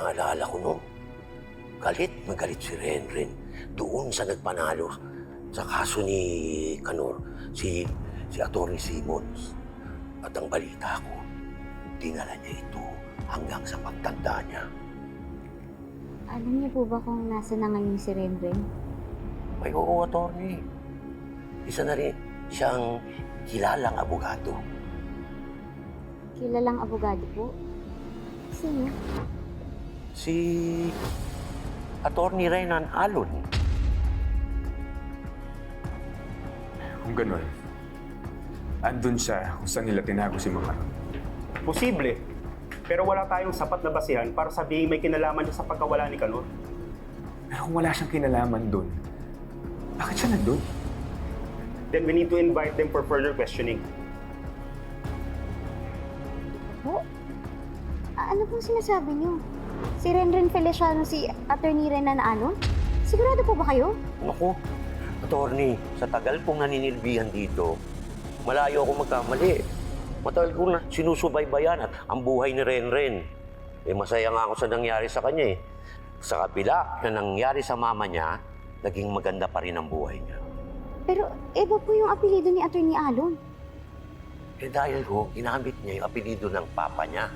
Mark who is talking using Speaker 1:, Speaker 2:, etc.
Speaker 1: Naalala ko no, galit na galit si Renren doon sa nagpanalo sa kaso ni Kanor, si Atty. Simmons. At ang balita ko, dinala niya ito hanggang sa pagtanda niya.
Speaker 2: Alam niyo po ba kung nasa na ngayon si Renren?
Speaker 1: Ay, oo, attorney. Isa na rin siyang kilalang abogado.
Speaker 2: Kilalang abogado po? Sino?
Speaker 1: Si Atty. Renan Alon.
Speaker 3: Kung ganun, andun siya kung saan nila tinago si Mang Aron.
Speaker 4: Posible. Pero wala tayong sapat na basihan para sabihin may kinalaman siya sa pagkawala ni Kanor.
Speaker 3: Pero kung wala siyang kinalaman dun, bakit siya nandun?
Speaker 4: Then we need to invite them for further questioning.
Speaker 2: Po? Ano pong sinasabi niyo? Si Renren Feliciano, si Atty. Renan Alon? Sigurado po ba kayo?
Speaker 1: Naku, attorney, sa tagal kong naninilbihan dito, malayo ako magkamali. Matagal ko na sinusubaybayan at ang buhay ni Renren. Masaya nga ako sa nangyari sa kanya eh. Sa kapila na nangyari sa mama niya, naging maganda pa rin ang buhay niya.
Speaker 2: Pero iba po yung apelido ni Atty. Alon.
Speaker 1: Dahil ho, ginamit niya yung apelido ng papa niya.